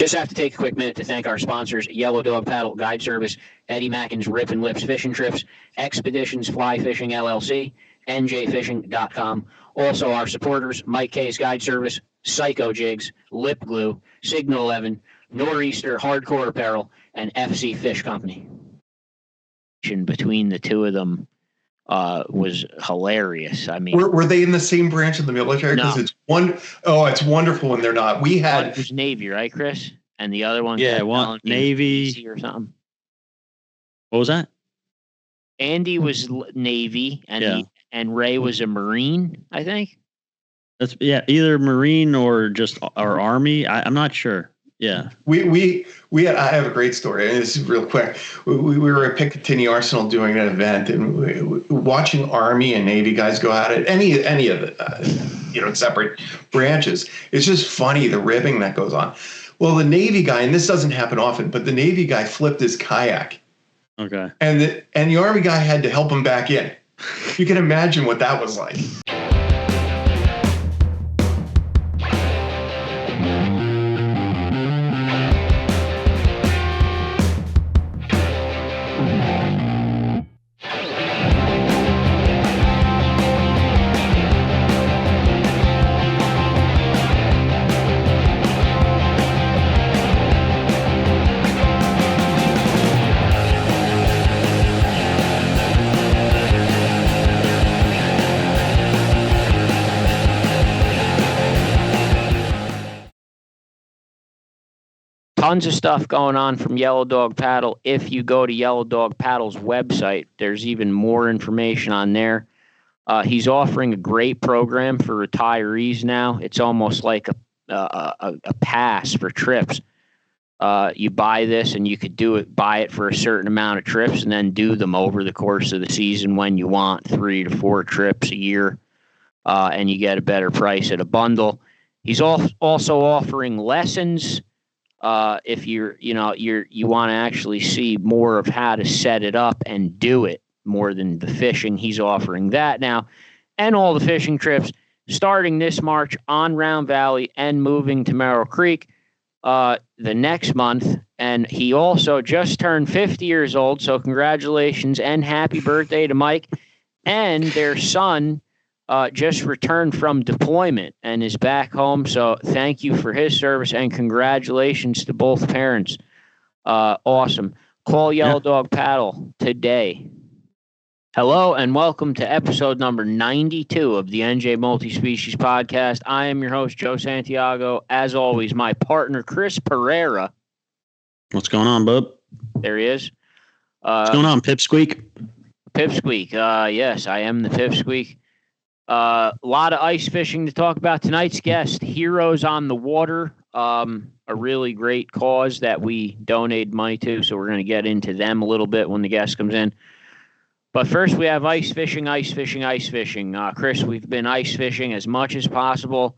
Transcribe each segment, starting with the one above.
Just have to take a quick minute to thank our sponsors, Yellow Dog Paddle Guide Service, Eddie Mackin's Rip and Lips Fishing Trips, Expeditions Fly Fishing LLC, NJFishing.com. Also our supporters, Mike K's Guide Service, Psycho Jigs, Lip Glue, Signal 11, Nor'easter Hardcore Apparel, and FC Fish Company. Between the two of them was hilarious. I mean, were they in the same branch of the military? Because it's wonderful when they're not. We had it was Navy, right, Chris? And the other one, one Navy or something. What was that? Andy was Navy, and Ray was a Marine, I think. That's either Marine or Army. I'm not sure. Yeah, we had. I have a great story, and this is real quick. We were at Picatinny Arsenal doing an event, and watching Army and Navy guys go at it. Any of the separate branches. It's just funny the ribbing that goes on. Well, the Navy guy, and this doesn't happen often, but the Navy guy flipped his kayak. Okay, and the Army guy had to help him back in. You can imagine what that was like. Tons of stuff going on from Yellow Dog Paddle. If you go to Yellow Dog Paddle's website, there's even more information on there. He's offering a great program for retirees now. It's almost like a pass for trips. You buy this and you could buy it for a certain amount of trips and then do them over the course of the season when you want, 3 to 4 trips a year, and you get a better price at a bundle. He's also offering lessons. If you want to actually see more of how to set it up and do it more than the fishing, he's offering that now, and all the fishing trips starting this March on Round Valley and moving to Merrill Creek the next month. And he also just turned 50 years old, so congratulations and happy birthday to Mike. And their son just returned from deployment and is back home. So thank you for his service and congratulations to both parents. Awesome. Call Yellow Dog Paddle today. Hello and welcome to episode number 92 of the NJ Multi-Species Podcast. I am your host, Joe Santiago. As always, my partner, Chris Pereira. What's going on, bub? There he is. What's going on, Pipsqueak? Pipsqueak. Yes, I am the Pipsqueak. A lot of ice fishing to talk about. Tonight's guest, Heroes on the Water, a really great cause that we donated money to, so we're going to get into them a little bit when the guest comes in. But first, we have ice fishing. Chris, we've been ice fishing as much as possible.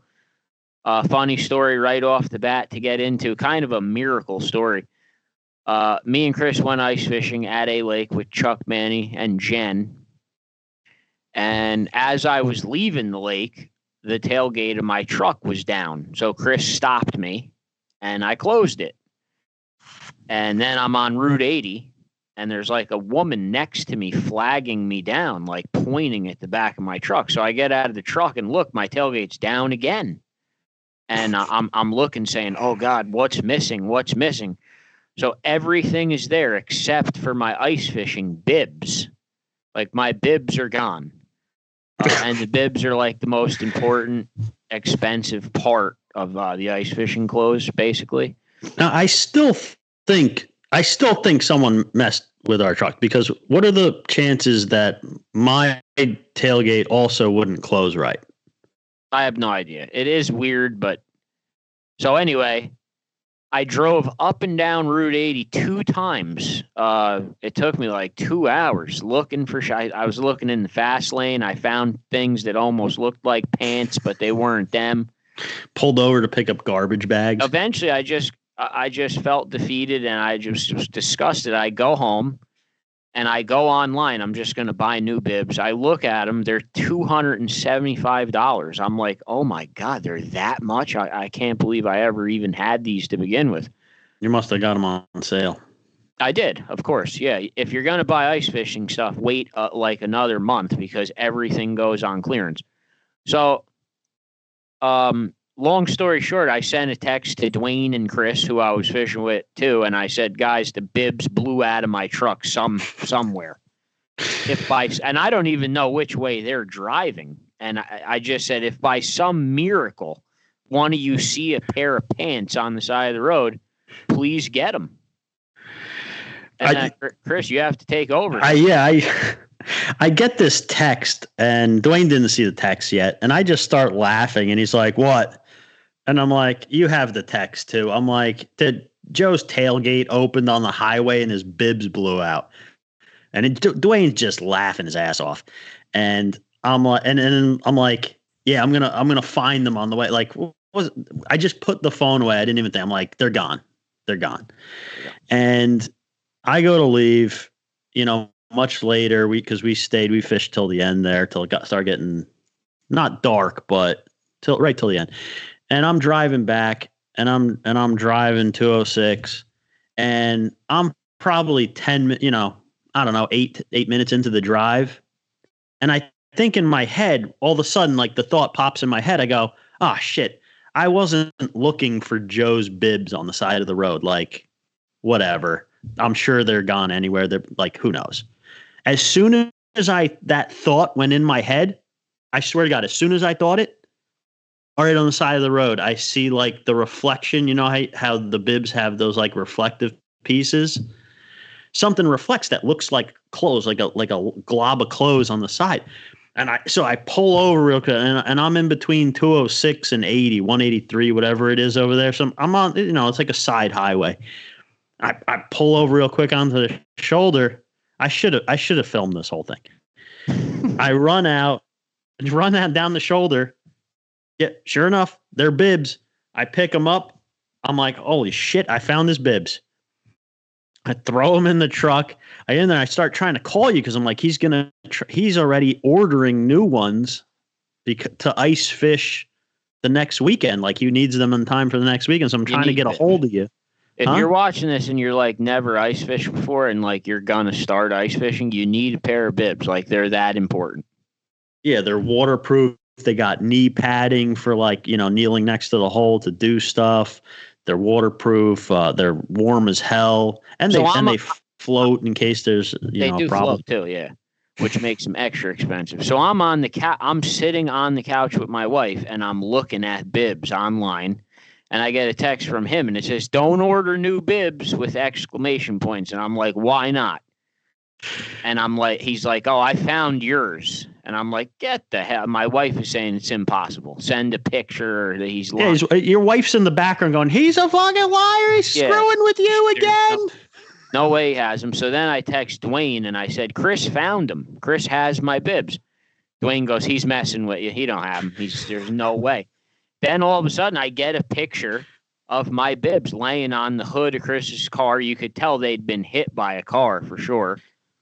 Funny story right off the bat to get into, kind of a miracle story. Me and Chris went ice fishing at a lake with Chuck, Manny, and Jen. And as I was leaving the lake, the tailgate of my truck was down. So Chris stopped me, and I closed it. And then I'm on Route 80, and there's like a woman next to me flagging me down, like pointing at the back of my truck. So I get out of the truck and look, my tailgate's down again. And I'm looking, saying, "Oh God, what's missing? What's missing?" So everything is there except for my ice fishing bibs. Like my bibs are gone. And the bibs are like the most important, expensive part of the ice fishing clothes, basically. Now, I still think someone messed with our truck, because what are the chances that my tailgate also wouldn't close right? I have no idea. It is weird, but so anyway, I drove up and down Route 80 2 times. It took me like 2 hours looking for I was looking in the fast lane. I found things that almost looked like pants, but they weren't them. Pulled over to pick up garbage bags. Eventually, I just felt defeated, and I just was disgusted. I go home, and I go online. I'm just going to buy new bibs. I look at them. They're $275. I'm like, oh, my God, they're that much? I can't believe I ever even had these to begin with. You must have got them on sale. I did, of course. Yeah. If you're going to buy ice fishing stuff, wait like another month because everything goes on clearance. So, long story short, I sent a text to Dwayne and Chris, who I was fishing with too, and I said, guys, the bibs blew out of my truck somewhere. And I don't even know which way they're driving. And I just said, if by some miracle one of you see a pair of pants on the side of the road, please get them. And Chris, you have to take over. I get this text, and Dwayne didn't see the text yet, and I just start laughing, and he's like, what? And I'm like, you have the text too. I'm like, did Joe's tailgate opened on the highway and his bibs blew out? And Dwayne's just laughing his ass off. And I'm like, and I'm like, yeah, I'm gonna find them on the way. Like, I just put the phone away. I didn't even think. I'm like, they're gone. Yeah. And I go to leave, much later, because we fished till the end there, till it started getting not dark, but right till the end. And I'm driving back, and I'm driving 206, and I'm probably 10 minutes, I don't know, 8 minutes into the drive. And I think in my head, all of a sudden, like the thought pops in my head. I go, oh shit, I wasn't looking for Joe's bibs on the side of the road. Like, whatever. I'm sure they're gone anywhere. They're like, who knows? As soon as that thought went in my head, I swear to God, as soon as I thought it, all right, on the side of the road, I see like the reflection. You know how the bibs have those like reflective pieces? Something reflects that looks like clothes, like a glob of clothes on the side. And I pull over real quick, and I'm in between 206 and 80, 183, whatever it is over there. So I'm on, it's like a side highway. I pull over real quick onto the shoulder. I should have filmed this whole thing. I run that down the shoulder. Yeah, sure enough, they're bibs. I pick them up. I'm like, holy shit, I found his bibs. I throw them in the truck. I start trying to call you because I'm like, he's already ordering new ones to ice fish the next weekend. Like, he needs them in time for the next weekend. So I'm trying to get a hold of you. If you're watching this and you're like never ice fished before and like you're gonna start ice fishing, you need a pair of bibs. Like, they're that important. Yeah, they're waterproof. They got knee padding for like, kneeling next to the hole to do stuff. They're waterproof. They're warm as hell, and they float in case there's they do problem. Float too, yeah, which makes them extra expensive. So I'm on the I'm sitting on the couch with my wife, and I'm looking at bibs online, and I get a text from him, and it says, "Don't order new bibs," with exclamation points, and I'm like, "Why not?" And I'm like, he's like, "Oh, I found yours." And I'm like, get the hell. My wife is saying it's impossible. Send a picture that he's lying. Yeah, your wife's in the background going, he's a fucking liar. He's screwing with you again. No way he has them. So then I text Dwayne and I said, Chris found them. Chris has my bibs. Dwayne goes, he's messing with you. He don't have them. There's no way. Then all of a sudden I get a picture of my bibs laying on the hood of Chris's car. You could tell they'd been hit by a car for sure.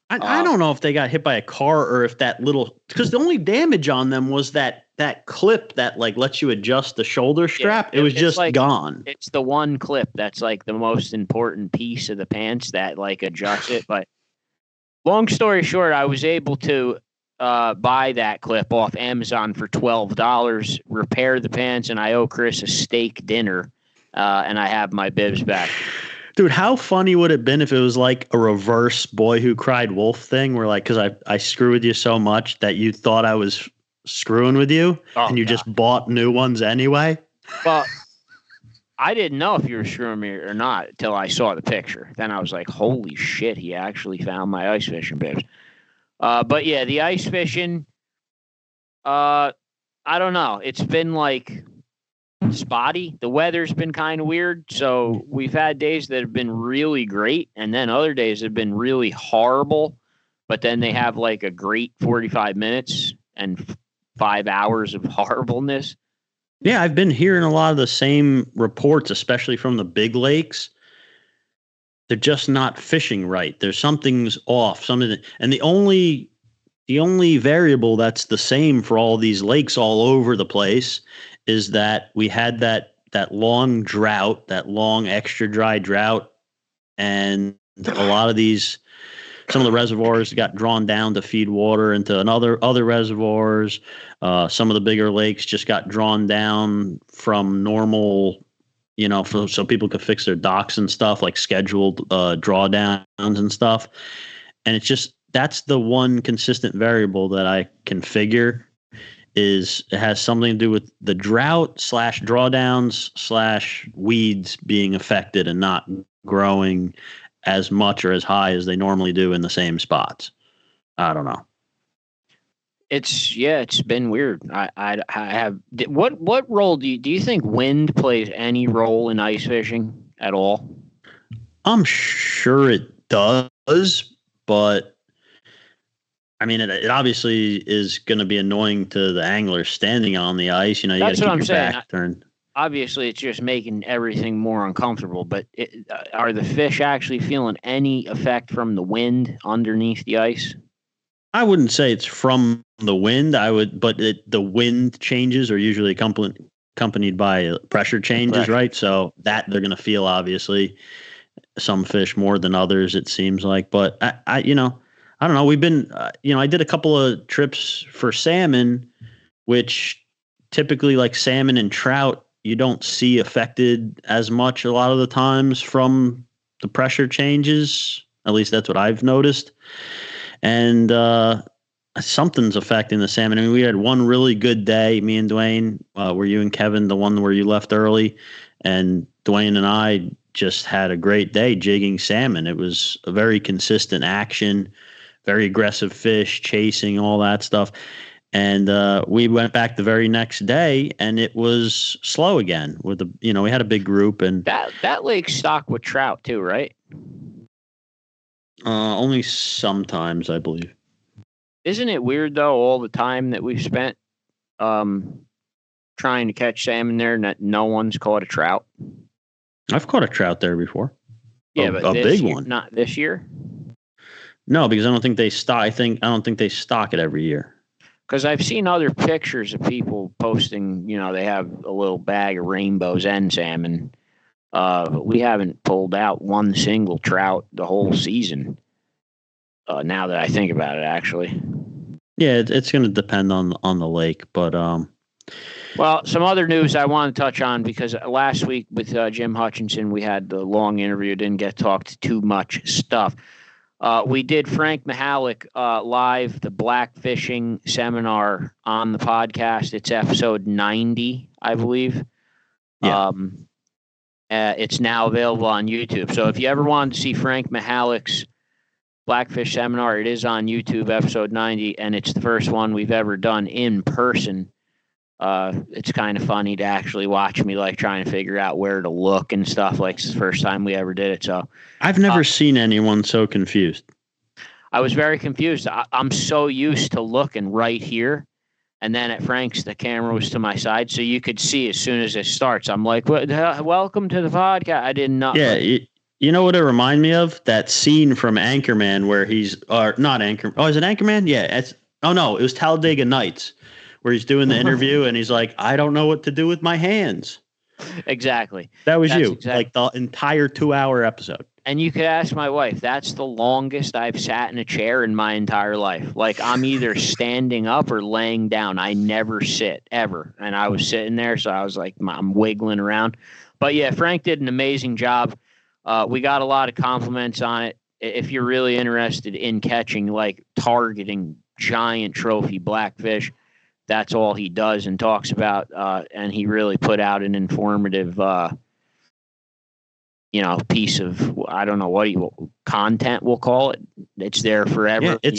I don't know if they got hit by a car or if that little, because the only damage on them was that clip that like lets you adjust the shoulder strap. Yeah, it was just like, gone. It's the one clip that's like the most important piece of the pants that like adjusts it. But long story short, I was able to buy that clip off Amazon for $12, repair the pants, and I owe Chris a steak dinner, and I have my bibs back. Dude, how funny would it have been if it was like a reverse Boy Who Cried Wolf thing where like, because I screw with you so much that you thought I was screwing with you and you just bought new ones anyway? Well, I didn't know if you were screwing me or not until I saw the picture. Then I was like, holy shit, he actually found my ice fishing bibs. But yeah, the ice fishing, I don't know. It's been like spotty. The weather's been kind of weird. So we've had days that have been really great, and then other days have been really horrible. But then they have like a great 45 minutes and 5 hours of horribleness. Yeah, I've been hearing a lot of the same reports, especially from the big lakes. they're just not fishing right. There's something's off. And the only variable that's the same for all these lakes all over the place is that we had that long drought, that long extra dry drought, and a lot of some of the reservoirs got drawn down to feed water into other reservoirs. Some of the bigger lakes just got drawn down from normal, so people could fix their docks and stuff, like scheduled drawdowns and stuff. And it's just, that's the one consistent variable that I can figure is it has something to do with the drought / drawdowns / weeds being affected and not growing as much or as high as they normally do in the same spots. I don't know. It's been weird. I have what role do you think wind plays any role in ice fishing at all? I'm sure it does, but I mean, it obviously is going to be annoying to the angler standing on the ice. You got to keep your back turned. Obviously, it's just making everything more uncomfortable. But are the fish actually feeling any effect from the wind underneath the ice? I wouldn't say it's from the wind. But the wind changes are usually accompanied by pressure changes, right? So that they're going to feel, obviously, some fish more than others, it seems like. But I don't know. We've been, I did a couple of trips for salmon, which typically, like salmon and trout, you don't see affected as much a lot of the times from the pressure changes. At least that's what I've noticed. And something's affecting the salmon. I mean, we had one really good day, me and Dwayne, were you and Kevin, the one where you left early, and Dwayne and I just had a great day jigging salmon. It was a very consistent action, very aggressive fish, chasing, all that stuff. And we went back the very next day, and it was slow again. We had a big group, and that lake's stocked with trout too, right? Only sometimes, I believe. Isn't it weird though? All the time that we've spent trying to catch salmon there, and no one's caught a trout. I've caught a trout there before. Yeah, but a big one. Not this year. No, because I don't think they stock. I don't think they stock it every year. Because I've seen other pictures of people posting, they have a little bag of rainbows and salmon. But we haven't pulled out one single trout the whole season. Now that I think about it, actually. Yeah, it's going to depend on the lake, but well, some other news I want to touch on, because last week with Jim Hutchinson, we had the long interview, didn't get talked too much stuff. We did Frank Mihalik live, the black fishing seminar on the podcast. It's episode 90, I believe. Yeah. It's now available on YouTube. So if you ever wanted to see Frank Mihalik's Blackfish seminar, it is on YouTube, episode 90, and it's the first one we've ever done in person. It's kind of funny to actually watch me trying to figure out where to look and stuff. It's the first time we ever did it. So I've never seen anyone so confused. I was very confused. I'm so used to looking right here. And then at Frank's, the camera was to my side, so you could see as soon as it starts. I'm like, welcome to the podcast. I did not. Yeah. You know what it reminded me of? That scene from Anchorman where he's, or not Anchorman. Oh, is it Anchorman? Yeah. No, it was Talladega Nights, where he's doing the interview and he's like, I don't know what to do with my hands. Exactly. That's you. Exactly. The entire 2-hour episode. And you could ask my wife, that's the longest I've sat in a chair in my entire life. I'm either standing up or laying down. I never sit, ever. And I was sitting there, so I was like, I'm wiggling around. But yeah, Frank did an amazing job. We got a lot of compliments on it. If you're really interested in catching, targeting giant trophy blackfish, that's all he does and talks about. And he really put out an informative piece of, I don't know what content we'll call it. It's there forever. Yeah,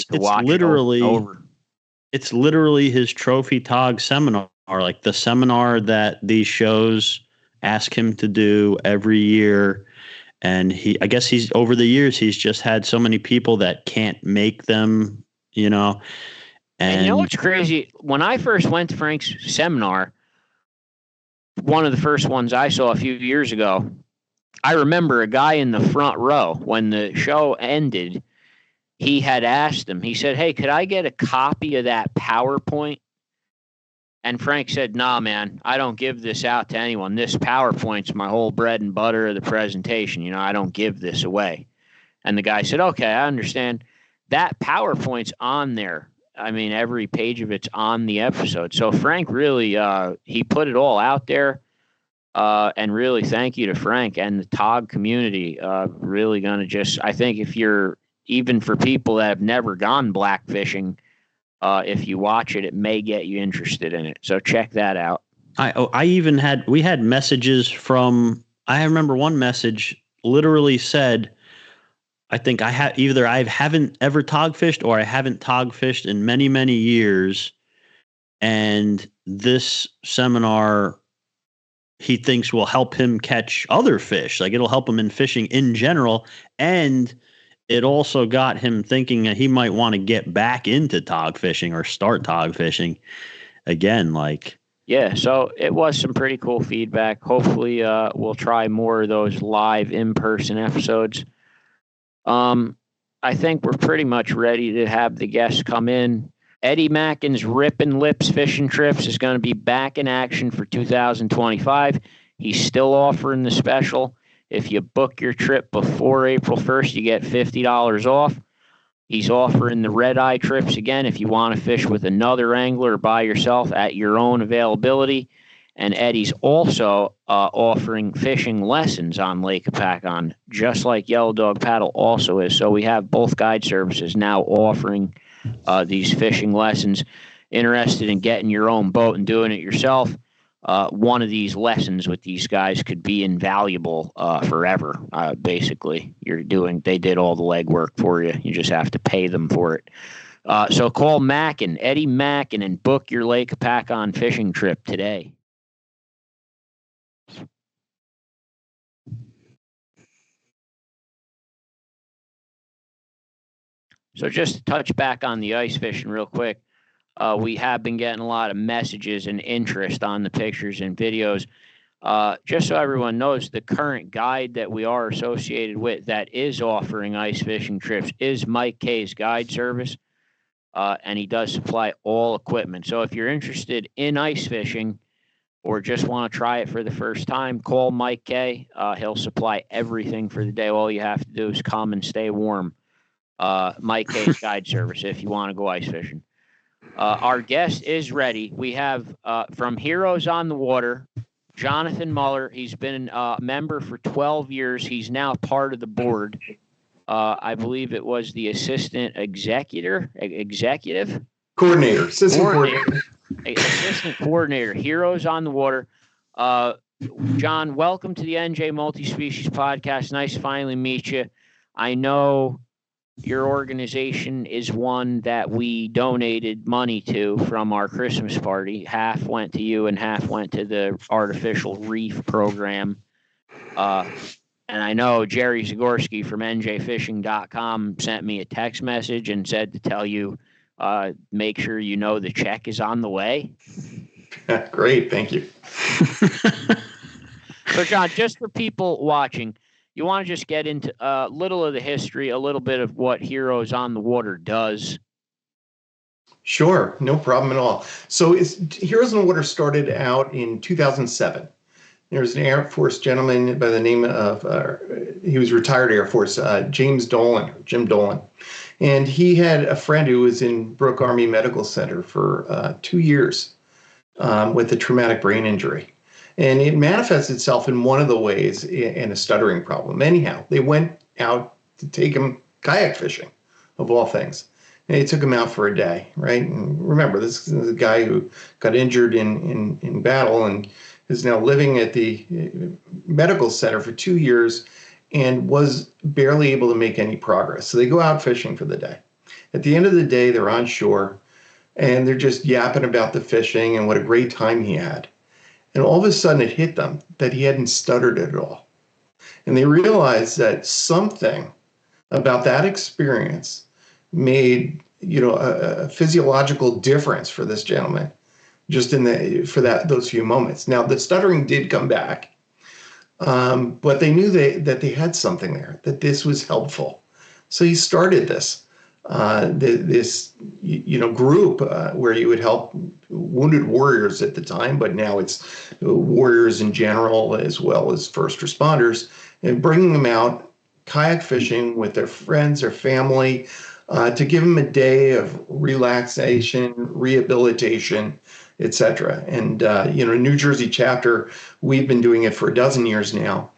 it's literally his Trophy Tog seminar, the seminar that these shows ask him to do every year. And I guess he's over the years, he's just had so many people that can't make them, And you know what's crazy? When I first went to Frank's seminar, one of the first ones I saw a few years ago, I remember a guy in the front row when the show ended. He had asked him. He said, "Hey, could I get a copy of that PowerPoint?" And Frank said, "Nah, man, I don't give this out to anyone. This PowerPoint's my whole bread and butter of the presentation. You know, I don't give this away." And the guy said, "Okay, I understand." That PowerPoint's on there. I mean, every page of it's on the episode. So Frank really, he put it all out there. And really thank you to Frank and the TOG community. Really going to just, I think if you're, even for people that have never gone black fishing, if you watch it, it may get you interested in it. So check that out. We had messages from, I remember one message literally said, I think I haven't ever TOG fished or I haven't TOG fished in many, many years. And this seminar, he thinks will help him catch other fish. Like it'll help him in fishing in general. And it also got him thinking that he might want to get back into TOG fishing or start TOG fishing again. Like, yeah, so it was some pretty cool feedback. Hopefully we'll try more of those live in-person episodes. I think we're pretty much ready to have the guests come in. Eddie Mackin's Rippin' Lips Fishing Trips is going to be back in action for 2025. He's still offering the special. If you book your trip before April 1st, you get $50 off. He's offering the red eye trips again if you want to fish with another angler or by yourself at your own availability. And Eddie's also offering fishing lessons on Lake Hopatcong, just like Yellow Dog Paddle also is. So we have both guide services now offering these fishing lessons. Interested in getting your own boat and doing it yourself, one of these lessons with these guys could be invaluable forever. Basically, they did all the legwork for you. You just have to pay them for it. So call Eddie Mackin, and book your Lake Hopatcong fishing trip today. So just to touch back on the ice fishing real quick, we have been getting a lot of messages and interest on the pictures and videos. Just so everyone knows, the current guide that we are associated with that is offering ice fishing trips is Mike K's guide service, and he does supply all equipment. So if you're interested in ice fishing or just want to try it for the first time, call Mike K. He'll supply everything for the day. All you have to do is come and stay warm. Mike K's guide service if you want to go ice fishing. Our guest is ready. We have from Heroes on the Water, Jonathan Moeller. He's been a member for 12 years. He's now part of the board. I believe it was the assistant executive coordinator, assistant coordinator, Heroes on the Water. John, welcome to the NJ Multi-Species Podcast. Nice to finally meet you. I know your organization is one that we donated money to from our Christmas party. Half went to you and half went to the artificial reef program. And I know Jerry Zagorski from njfishing.com sent me a text message and said to tell you, make sure you know the check is on the way. Great. Thank you. So, John, just for people watching, you want to just get into a little of the history, a little bit of what Heroes on the Water does? Sure, no problem at all. So Heroes on the Water started out in 2007. There was an Air Force gentleman by the name of, he was retired Air Force, Jim Dolan. And he had a friend who was in Brooke Army Medical Center for 2 years with a traumatic brain injury. And it manifests itself in one of the ways in a stuttering problem. Anyhow, they went out to take him kayak fishing, of all things. And they took him out for a day, right? And remember, this is a guy who got injured in battle and is now living at the medical center for 2 years and was barely able to make any progress. So they go out fishing for the day. At the end of the day, they're on shore, and they're just yapping about the fishing and what a great time he had. And all of a sudden it hit them that he hadn't stuttered at all. And they realized that something about that experience made, a physiological difference for this gentleman just those few moments. Now, the stuttering did come back, But they knew that they had something there, that this was helpful. So he started this group where you would help wounded warriors at the time, but now it's warriors in general as well as first responders, and bringing them out kayak fishing with their friends or family to give them a day of relaxation, rehabilitation, etc. And New Jersey chapter, we've been doing it for a dozen years now,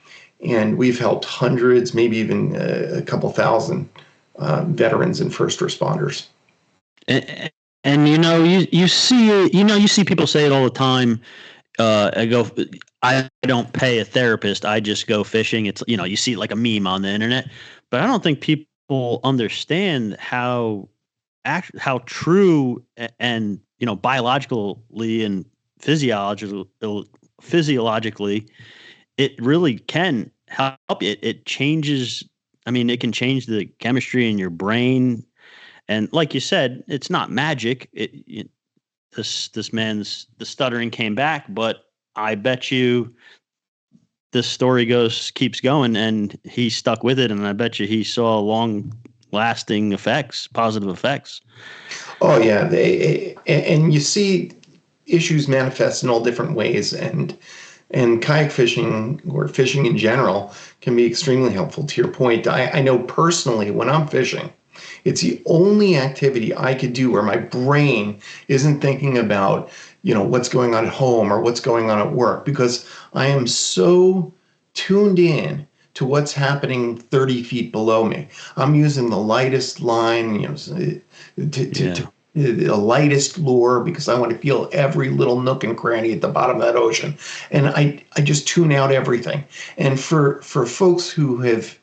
and we've helped hundreds, maybe even a couple thousand veterans and first responders. And you see people say it all the time. I don't pay a therapist. I just go fishing. It's, you see it like a meme on the internet, but I don't think people understand how true and, biologically and physiologically, it really can help. It changes. I mean, it can change the chemistry in your brain. And like you said, it's not magic. This man's, the stuttering came back, but I bet you this story keeps going, and he stuck with it. And I bet you he saw long-lasting effects, positive effects. Oh yeah, and you see issues manifest in all different ways, and kayak fishing or fishing in general can be extremely helpful. To your point, I know personally when I'm fishing, it's the only activity I could do where my brain isn't thinking about, what's going on at home or what's going on at work, because I am so tuned in to what's happening 30 feet below me. I'm using the lightest line, the lightest lure, because I want to feel every little nook and cranny at the bottom of that ocean. And I just tune out everything. And for folks who have,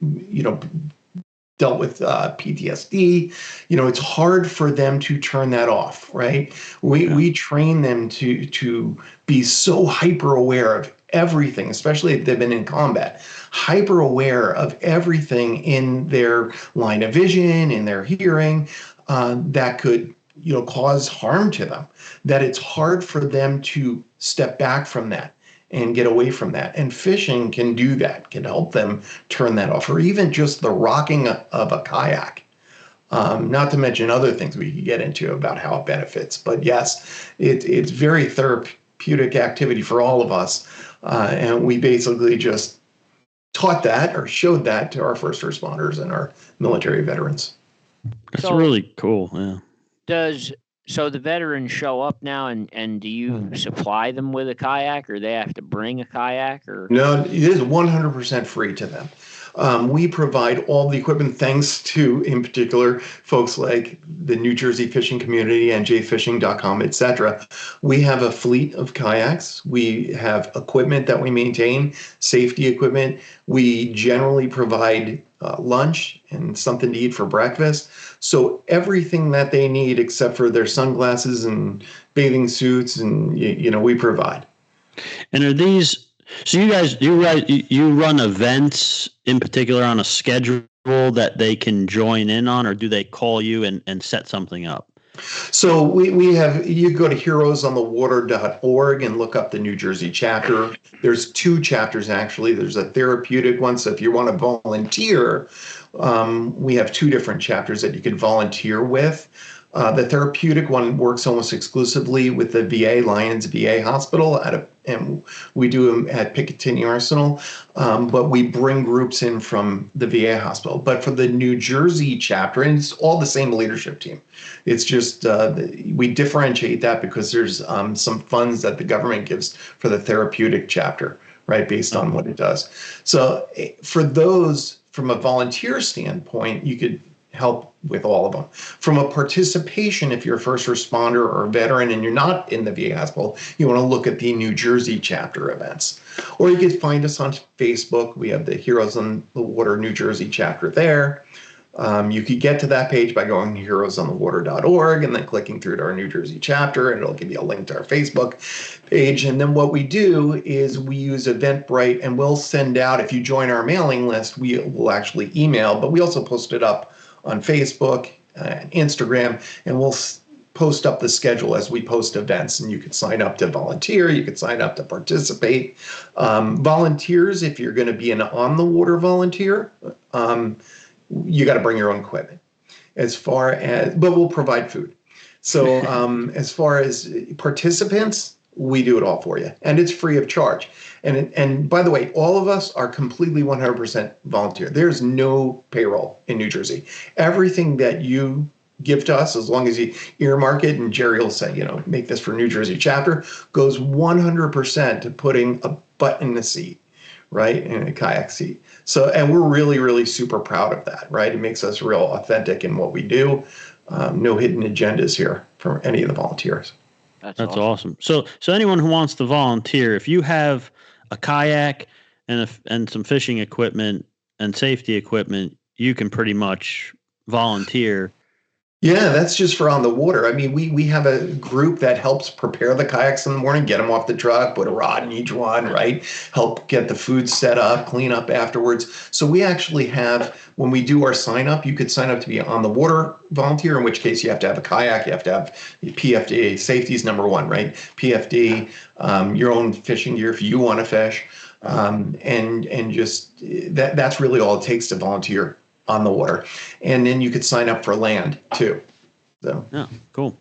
dealt with PTSD, it's hard for them to turn that off, right? We train them to be so hyper aware of everything, especially if they've been in combat, hyper aware of everything in their line of vision, in their hearing, that could, cause harm to them, that it's hard for them to step back from that and get away from that. And fishing can do that, can help them turn that off, or even just the rocking of a kayak. Not to mention other things we could get into about how it benefits. But yes, it's very therapeutic activity for all of us. And we basically just taught that or showed that to our first responders and our military veterans. That's really cool. Yeah. So the veterans show up now, and do you supply them with a kayak, or they have to bring a kayak? Or no, it is 100% free to them. We provide all the equipment, thanks to, in particular, folks like the New Jersey fishing community, njfishing.com, etc. We have a fleet of kayaks. We have equipment that we maintain, safety equipment. We generally provide lunch and something to eat for breakfast. So everything that they need, except for their sunglasses and bathing suits, and we provide. And are these? So you run events in particular on a schedule that they can join in on, or do they call you and set something up? So we have, you go to heroesonthewater.org and look up the New Jersey chapter. There's 2 chapters, actually. There's a therapeutic one. So if you want to volunteer, we have 2 different chapters that you can volunteer with. The therapeutic one works almost exclusively with the VA, Lions VA Hospital, and we do them at Picatinny Arsenal, but we bring groups in from the VA hospital. But for the New Jersey chapter, and it's all the same leadership team, it's just we differentiate that because there's some funds that the government gives for the therapeutic chapter, right, based on what it does. So for those, from a volunteer standpoint, you could help with all of them. From a participation, if you're a first responder or a veteran and you're not in the VA hospital, you want to look at the New Jersey chapter events. Or you can find us on Facebook. We have the Heroes on the Water New Jersey chapter there. You could get to that page by going to heroesonthewater.org and then clicking through to our New Jersey chapter, and it'll give you a link to our Facebook page. And then what we do is we use Eventbrite, and we'll send out, if you join our mailing list, we will actually email, but we also post it up on Facebook and Instagram, and we'll post up the schedule as we post events, and you can sign up to volunteer, you can sign up to participate. Volunteers, if you're going to be an on the water volunteer, you got to bring your own equipment. But we'll provide food. So as far as participants, we do it all for you, and it's free of charge. And by the way, all of us are completely 100% volunteer. There's no payroll in New Jersey. Everything that you give to us, as long as you earmark it, and Jerry will say, make this for New Jersey chapter, goes 100% to putting a butt in the seat, right, in a kayak seat. So, and we're really, really super proud of that, right? It makes us real authentic in what we do. No hidden agendas here from any of the volunteers. That's awesome. So anyone who wants to volunteer, if you have a kayak and some fishing equipment and safety equipment, you can pretty much volunteer. Yeah, that's just for on the water. I mean, we have a group that helps prepare the kayaks in the morning, get them off the truck, put a rod in each one, right? Help get the food set up, clean up afterwards. So we actually have, when we do our sign up, you could sign up to be on the water volunteer, in which case you have to have a kayak, you have to have PFD. Safety is number one, right? PFD, your own fishing gear if you want to fish, and just that's really all it takes to volunteer on the water. And then you could sign up for land too. So yeah, cool.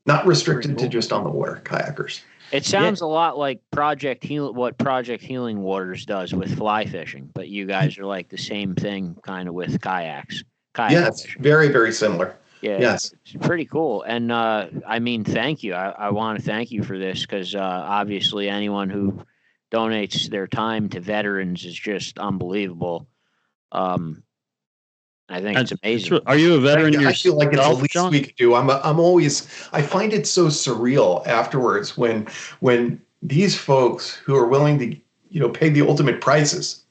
Not restricted to just on the water kayakers. It sounds a lot like what Project Healing Waters does with fly fishing, but you guys are like the same thing kind of with kayaks. Yes, very, very similar. Yeah, yes, it's pretty cool. And I mean, thank you. I want to thank you for this, because obviously anyone who donates their time to veterans is just unbelievable. I think it's amazing. Are you a veteran yourself? I feel like it's the least John? We could do. I find it so surreal afterwards when these folks who are willing to, pay the ultimate prices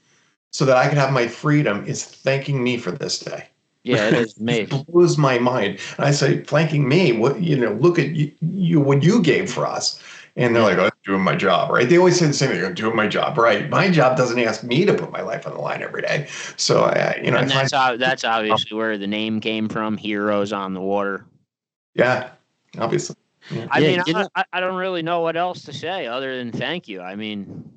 so that I can have my freedom is thanking me for this day. Yeah, it is amazing. It blows my mind. And I say, thanking me, what, look at you what you gave for us. And they're like, I'm doing my job, right? They always say the same thing, I'm doing my job, right? My job doesn't ask me to put my life on the line every day. So, and that's obviously where the name came from, Heroes on the Water. Yeah, obviously. Yeah. I don't really know what else to say other than thank you. I mean...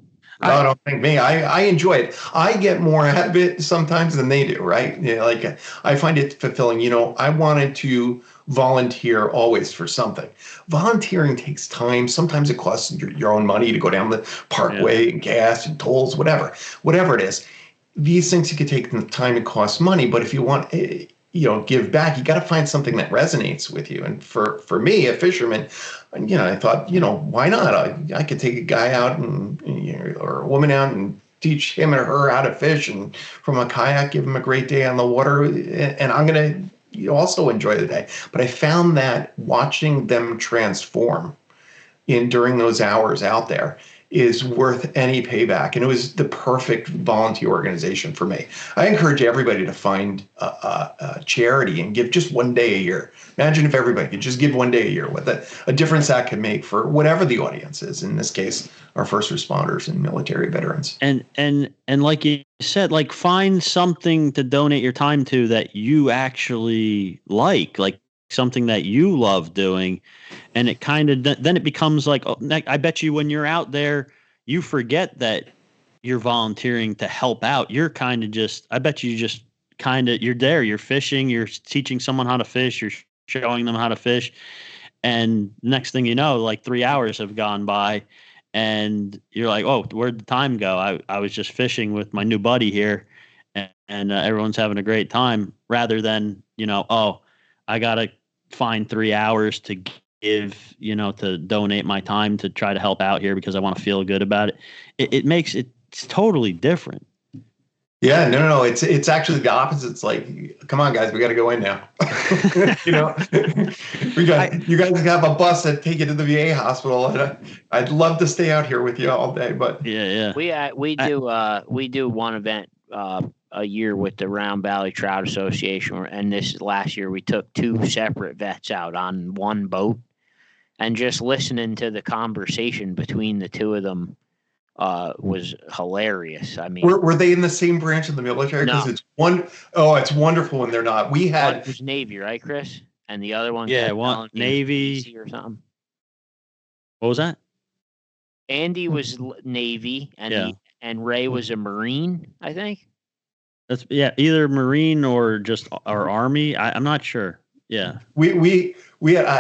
No, don't thank me. I enjoy it. I get more out of it sometimes than they do, right? Like I find it fulfilling. I wanted to volunteer always for something. Volunteering takes time. Sometimes it costs your own money to go down the parkway and gas and tolls, whatever it is. These things you could take the time, it costs money. But if you want, give back, you got to find something that resonates with you. And for me, a fisherman, I thought, why not? I could take a guy out or a woman out and teach him or her how to fish, and from a kayak, give him a great day on the water. And I'm going to also enjoy the day. But I found that watching them transform during those hours out there is worth any payback. And it was the perfect volunteer organization for me. I encourage everybody to find a charity and give just one day a year. Imagine if everybody could just give one day a year, what a difference that could make for whatever the audience is. In this case, our first responders and military veterans. And like you said, like find something to donate your time to that you actually like something that you love doing. And it kind of, then it becomes like, I bet you when you're out there, you forget that you're volunteering to help out. You're kind of just, I bet you just kind of, you're there, you're fishing, you're teaching someone how to fish, you're showing them how to fish. And next thing you know, like 3 hours have gone by and you're like, oh, where'd the time go? I was just fishing with my new buddy here and everyone's having a great time, rather than, I got to find 3 hours to give, to donate my time to try to help out here because I want to feel good about it. It makes it's totally different. Yeah, no. It's actually the opposite. It's like, come on, guys, we got to go in now. You guys have a bus that take you to the VA hospital, and I'd love to stay out here with you all day. But yeah. We do one event a year with the Round Valley Trout Association, and this last year we took 2 separate vets out on one boat, and just listening to the conversation between the two of them was hilarious. I mean, were they in the same branch of the military? Because no. it's wonderful when they're not. We had it was Navy, right, Chris? and the other one, Yeah, one Navy or something. What was that? Andy was Navy, and Ray was a Marine, I think. That's either Marine or just our Army. I'm not sure. Yeah. I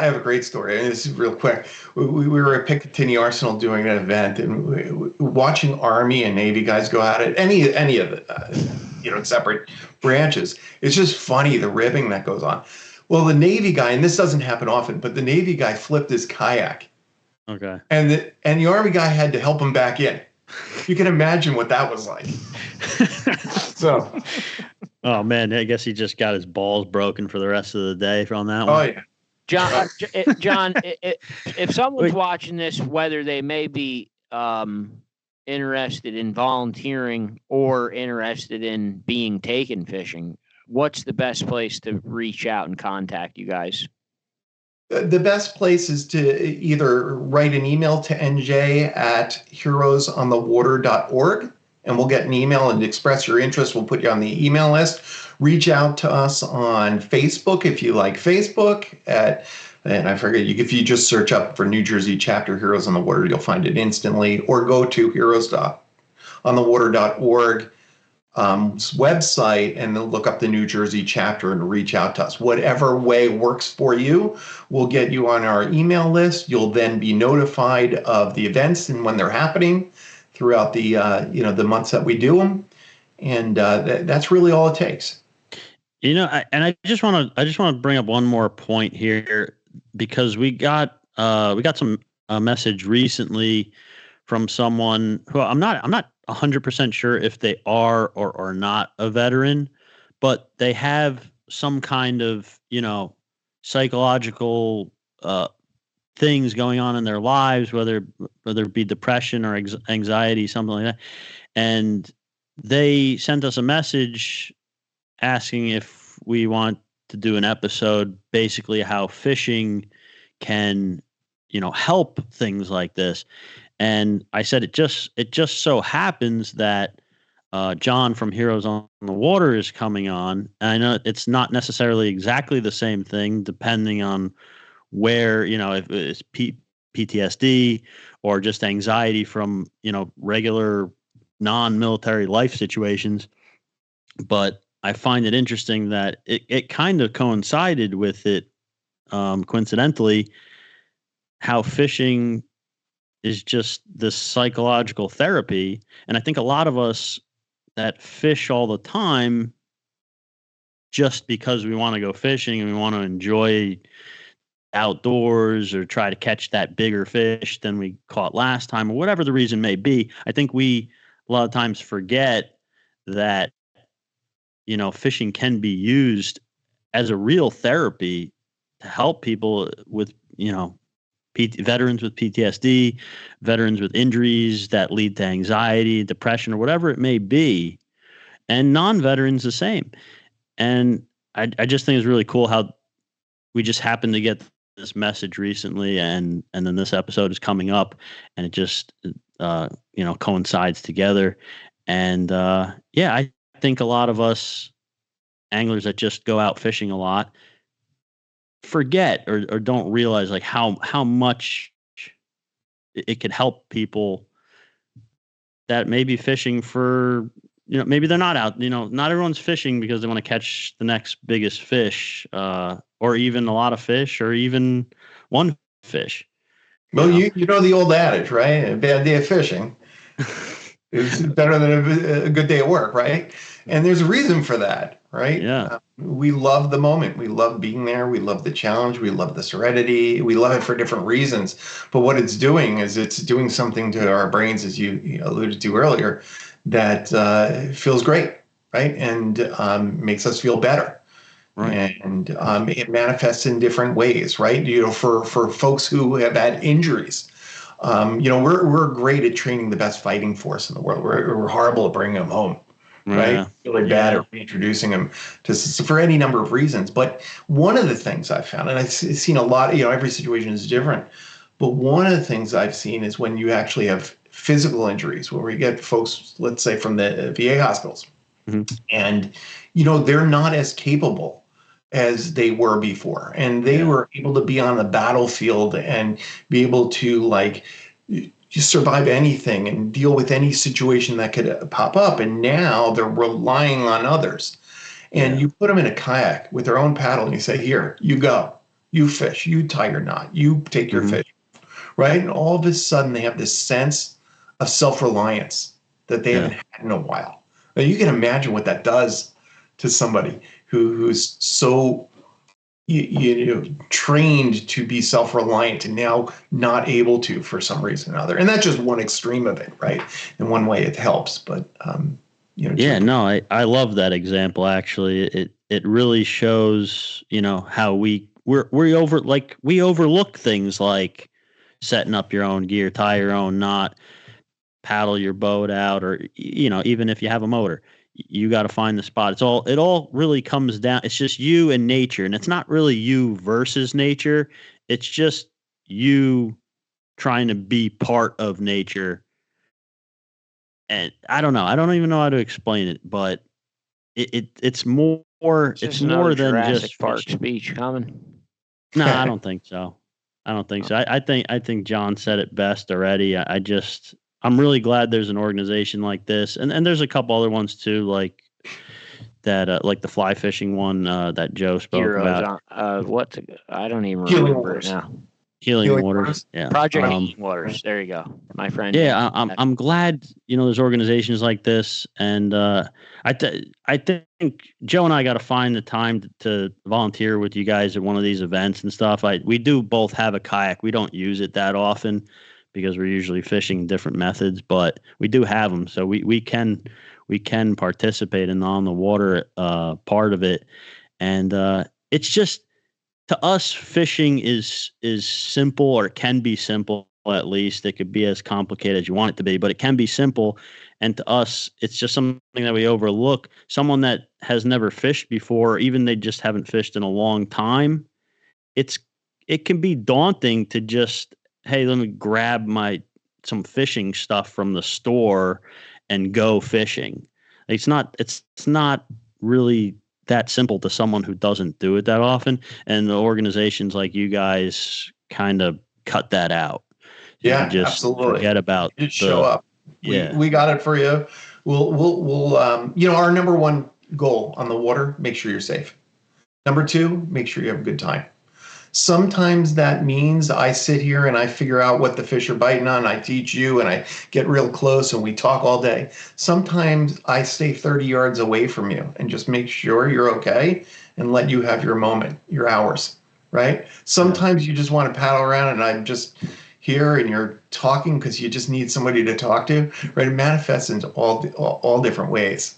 have a great story, and this is real quick. We were at Picatinny Arsenal doing an event, and watching Army and Navy guys go at it. Any of the separate branches. It's just funny the ribbing that goes on. Well, the Navy guy, and this doesn't happen often, but the Navy guy flipped his kayak. Okay. And the Army guy had to help him back in. You can imagine what that was like. So. Oh man, I guess he just got his balls broken for the rest of the day on that one. Oh yeah. John, if someone's watching this, whether they may be interested in volunteering or interested in being taken fishing, what's the best place to reach out and contact you guys? The best place is to either write an email to nj@heroesonthewater.org, and we'll get an email and express your interest. We'll put you on the email list. Reach out to us on Facebook if you like Facebook. And I forget, if you just search up for New Jersey Chapter Heroes on the Water, you'll find it instantly. Or go to heroesonthewater.org website and then look up the New Jersey chapter and reach out to us. Whatever way works for you, we'll get you on our email list. You'll then be notified of the events and when they're happening throughout the the months that we do them, and that's really all it takes. I just want to bring up one more point here, because we got some message recently from someone who I'm not 100% sure if they are or are not a veteran, but they have some kind of, psychological things going on in their lives, whether it be depression or anxiety, something like that. And they sent us a message asking if we want to do an episode, basically how fishing can, help things like this. And I said, it just so happens that John from Heroes on the Water is coming on. And I know it's not necessarily exactly the same thing, depending on where, if it's PTSD or just anxiety from, regular non-military life situations. But I find it interesting that it kind of coincided with it, coincidentally, how fishing is just this psychological therapy. And I think a lot of us that fish all the time just because we want to go fishing and we want to enjoy outdoors or try to catch that bigger fish than we caught last time, or whatever the reason may be. I think we a lot of times forget that, fishing can be used as a real therapy to help people with, veterans with PTSD, veterans with injuries that lead to anxiety, depression, or whatever it may be, and non-veterans the same. And I just think it's really cool how we just happened to get this message recently, and then this episode is coming up, and it just coincides together. And I think a lot of us anglers that just go out fishing a lot forget or don't realize like how much it could help people that may be fishing for, maybe they're not out, not everyone's fishing because they want to catch the next biggest fish, or even a lot of fish, or even one fish. Well, you know the old adage, right? A bad day of fishing is better than a good day at work, right? And there's a reason for that, right? Yeah. We love the moment. We love being there. We love the challenge. We love the serenity. We love it for different reasons. But what it's doing is it's doing something to our brains, as you alluded to earlier, that feels great, right? And makes us feel better. Right. And it manifests in different ways, right? For folks who have had injuries, we're great at training the best fighting force in the world. We're horrible at bringing them home. Right? Yeah. Really bad at reintroducing them for any number of reasons. But one of the things I've found, and I've seen a lot, every situation is different, but one of the things I've seen is when you actually have physical injuries, where we get folks, let's say from the VA hospitals, and, they're not as capable as they were before, and they were able to be on the battlefield and be able to like survive anything and deal with any situation that could pop up. And now they're relying on others. And you put them in a kayak with their own paddle and you say, here, you go, you fish, you tie your knot, you take your fish, right? And all of a sudden they have this sense of self-reliance that they haven't had in a while. Now you can imagine what that does to somebody who's so trained to be self-reliant and now not able to for some reason or other. And that's just one extreme of it, right? In one way it helps, but I love that example. Actually, it really shows, how we overlook things like setting up your own gear, tie your own knot, paddle your boat out, or even if you have a motor, you got to find the spot. It all really comes down. It's just you and nature, and it's not really you versus nature. It's just you trying to be part of nature. And I don't know. I don't even know how to explain it, but it's more. It's more than Jurassic Mm-hmm. just Park speech coming. No, I don't think so. I think John said it best already. I'm really glad there's an organization like this, and there's a couple other ones too, like that, like the fly fishing one that Joe spoke about. I don't even remember it now. Healing Waters. Yeah. Project Healing Waters. There you go. My friend. Yeah, I'm glad there's organizations like this, and I think Joe and I got to find the time to volunteer with you guys at one of these events and stuff. We do both have a kayak. We don't use it that often because we're usually fishing different methods, but we do have them, so we can participate in the on the water part of it, and it's just. To us, fishing is simple, or it can be simple at least. It could be as complicated as you want it to be, but it can be simple. And to us, it's just something that we overlook. Someone that has never fished before, even they just haven't fished in a long time, it can be daunting to just, hey, let me grab some fishing stuff from the store and go fishing. It's not really that simple to someone who doesn't do it that often, and the organizations like you guys kind of cut that out. Yeah, just absolutely. Forget about just show up. Yeah, we got it for you. We'll our number one goal on the water: make sure you're safe. Number two, make sure you have a good time. Sometimes that means I sit here and I figure out what the fish are biting on. I teach you and I get real close and we talk all day. Sometimes I stay 30 yards away from you and just make sure you're okay and let you have your moment, your hours, right? Sometimes you just want to paddle around and I'm just here and you're talking because you just need somebody to talk to, right? It manifests into all different ways.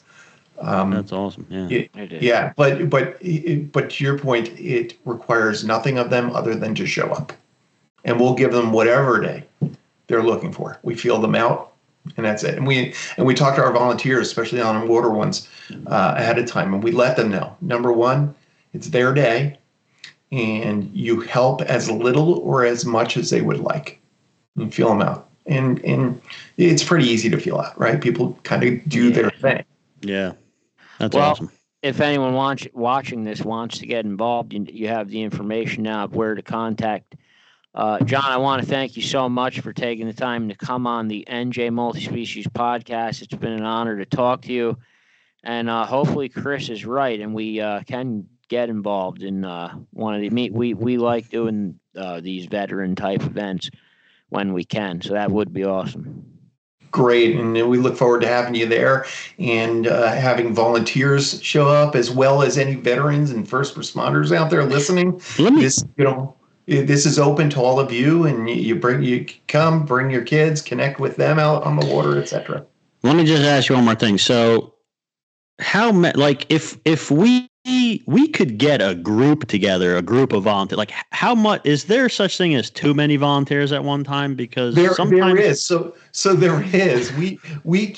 That's awesome. Yeah. But to your point, it requires nothing of them other than just show up, and we'll give them whatever day they're looking for. We feel them out, and that's it. And we talk to our volunteers, especially on water ones, ahead of time, and we let them know. Number one, it's their day, and you help as little or as much as they would like. You feel them out, and it's pretty easy to feel out, right? People kind of do their thing. Yeah. That's awesome. If anyone watching this wants to get involved, you have the information now of where to contact. John, I want to thank you so much for taking the time to come on the NJ Multispecies podcast. It's been an honor to talk to you. And hopefully Chris is right and we can get involved in one of the we like doing these veteran type events when we can. So that would be awesome. Great, and we look forward to having you there and having volunteers show up, as well as any veterans and first responders out there listening. This is open to all of you, and you bring your kids, connect with them out on the water, etc. Let me just ask you one more thing. So, if we could get a group together, a group of volunteers, like how much is there such thing as too many volunteers at one time? Because there is. So there is. We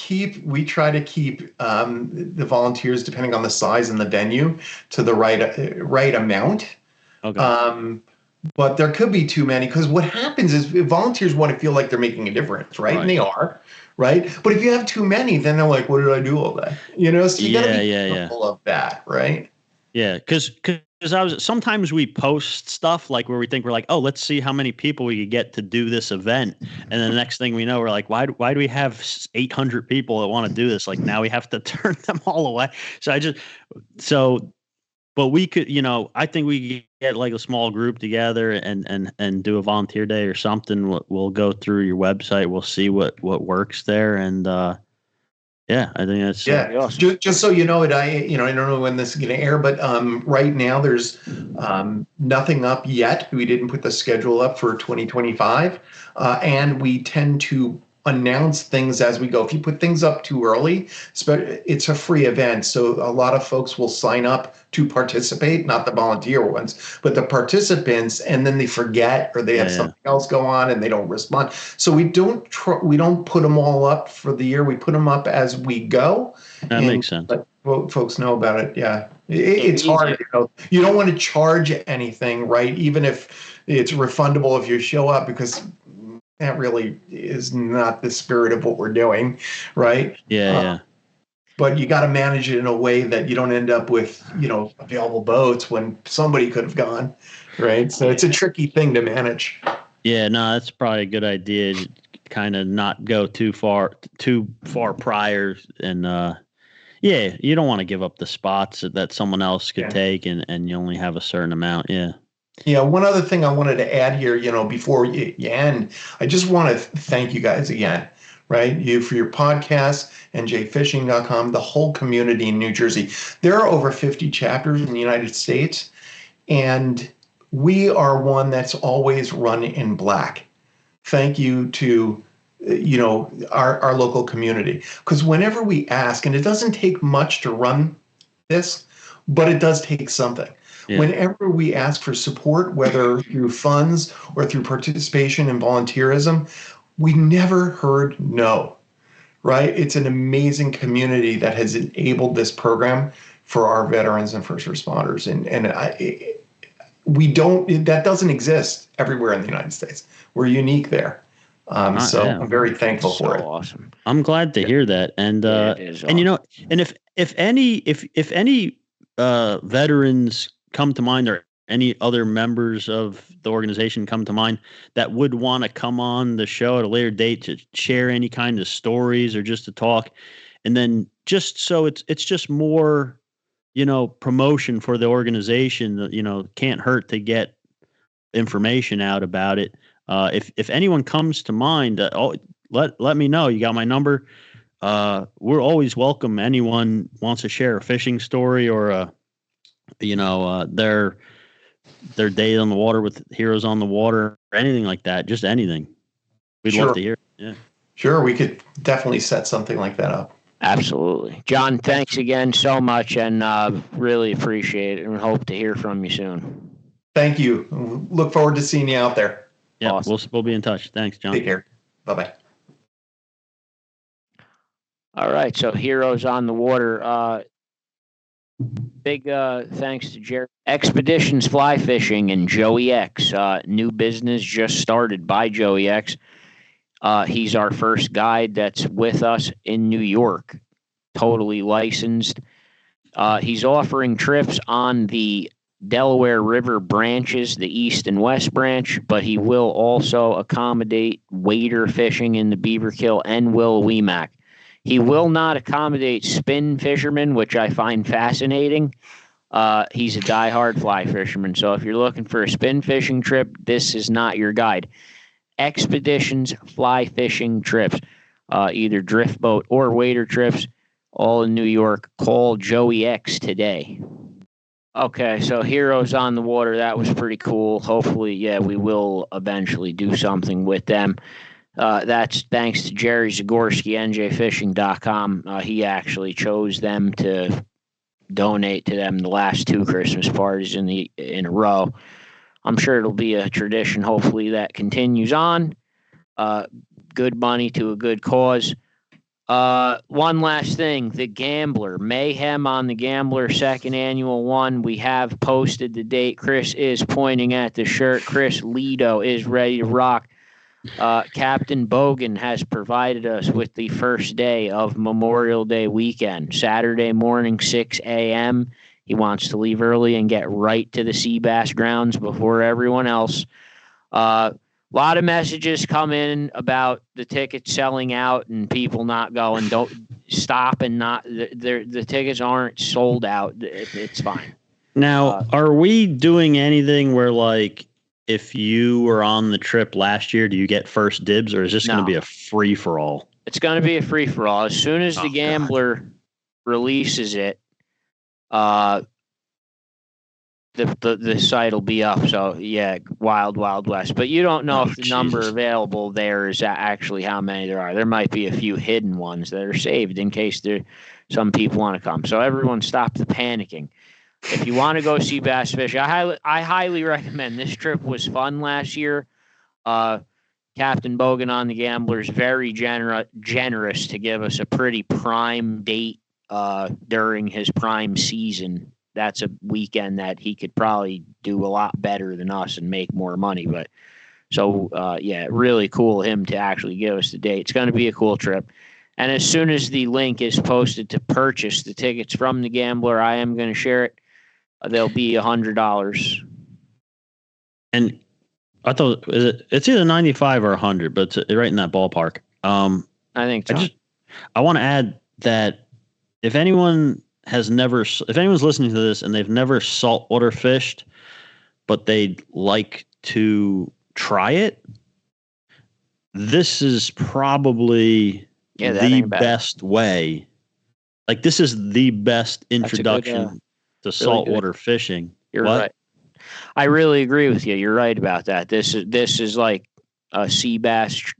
try to keep the volunteers, depending on the size and the venue, to the right amount. Okay. But there could be too many, because what happens is volunteers want to feel like they're making a difference, right? And they are. Right. But if you have too many, then they're like, what did I do all day? So you got to be careful of that. Right. Yeah. Because sometimes we post stuff like where we think we're like, oh, let's see how many people we could get to do this event, and then the next thing we know, we're like, why do we have 800 people that want to do this? Like now we have to turn them all away. But we could, I think we could get like a small group together and do a volunteer day or something. We'll go through your website. We'll see what works there, and yeah, I think that's awesome. Just so you know it, I don't know when this is going to air, but right now there's nothing up yet. We didn't put the schedule up for 2025, and we tend to announce things as we go. If you put things up too early, it's a free event, so a lot of folks will sign up to participate, not the volunteer ones, but the participants, and then they forget or they have something else go on and they don't respond. So we don't put them all up for the year. We put them up as we go. That makes sense. Let folks know about it. Yeah, it's hard. You don't want to charge anything, right? Even if it's refundable if you show up, because that really is not the spirit of what we're doing, right? Yeah. But you got to manage it in a way that you don't end up with, available boats when somebody could have gone, right? So it's a tricky thing to manage. Yeah, no, that's probably a good idea. Kind of not go too far prior, and you don't want to give up the spots that someone else could take, and you only have a certain amount. Yeah. Yeah, one other thing I wanted to add here, before you end, I just want to thank you guys again, right? You for your podcast, NJFishing.com, the whole community in New Jersey. There are over 50 chapters in the United States, and we are one that's always run in black. Thank you to our local community, because whenever we ask, and it doesn't take much to run this, but it does take something. Yeah. Whenever we ask for support, whether through funds or through participation and volunteerism, we never heard no, right? It's an amazing community that has enabled this program for our veterans and first responders. That doesn't exist everywhere in the United States. We're unique there. I'm very thankful for it. Awesome. I'm glad to hear that. And, and if any veterans come to mind, or any other members of the organization come to mind that would want to come on the show at a later date to share any kind of stories or just to talk, and then just so it's just more, promotion for the organization, that, can't hurt to get information out about it. If anyone comes to mind, let me know. You got my number. We're always welcome. Anyone wants to share a fishing story or their day on the water with Heroes on the Water, or anything like that, just anything. We'd love to hear it. Yeah. Sure, we could definitely set something like that up. Absolutely. John, thanks again so much, and really appreciate it, and hope to hear from you soon. Thank you. Look forward to seeing you out there. Yeah, awesome. We'll be in touch. Thanks, John. Take care. Bye-bye. All right, so Heroes on the Water. Big thanks to Jerry. Expeditions Fly Fishing and Joey X. New business just started by Joey X. He's our first guide that's with us in New York, totally licensed. He's offering trips on the Delaware River branches, the East and West branch, but he will also accommodate wader fishing in the Beaverkill and Will-Wemac. He will not accommodate spin fishermen, which I find fascinating. He's a diehard fly fisherman. So if you're looking for a spin fishing trip, this is not your guide. Expeditions Fly Fishing trips, either drift boat or wader trips, all in New York. Call Joey X today. Okay, so Heroes on the Water, that was pretty cool. Hopefully, we will eventually do something with them. That's thanks to Jerry Zagorski, NJFishing.com. He actually chose them to donate to them the last 2 Christmas parties in a row. I'm sure it'll be a tradition, hopefully, that continues on. Good money to a good cause. One last thing, the Gambler Mayhem on the Gambler 2nd Annual one. We have posted the date. Chris is pointing at the shirt. Chris Lido is ready to rock. Captain Bogan has provided us with the first day of Memorial Day weekend, Saturday morning, 6 a.m. He wants to leave early and get right to the sea bass grounds before everyone else. A lot of messages come in about the tickets selling out and people not going. Don't stop and not. The tickets aren't sold out. It's fine. Now, are we doing anything where, like, if you were on the trip last year, do you get first dibs, or is this going to be a free for all? It's going to be a free for all. As soon as the Gambler releases it, the site will be up. So yeah, Wild West. But you don't know if the number available there is actually how many there are. There might be a few hidden ones that are saved in case some people want to come. So everyone stop the panicking. If you want to go see bass fish, I highly recommend. This trip was fun last year. Captain Bogan on the Gamblers very generous to give us a pretty prime date during his prime season. That's a weekend that he could probably do a lot better than us and make more money. But so really cool of him to actually give us the date. It's going to be a cool trip. And as soon as the link is posted to purchase the tickets from the Gambler, I am going to share it. They'll be $100. And I thought it's either 95 or 100, but it's right in that ballpark. I think so. I want to add that if anyone's listening to this and they've never saltwater fished, but they'd like to try it, this is probably the best way. Like, this is the best introduction to saltwater fishing. You're right. I really agree with you. You're right about that. This is like a sea bass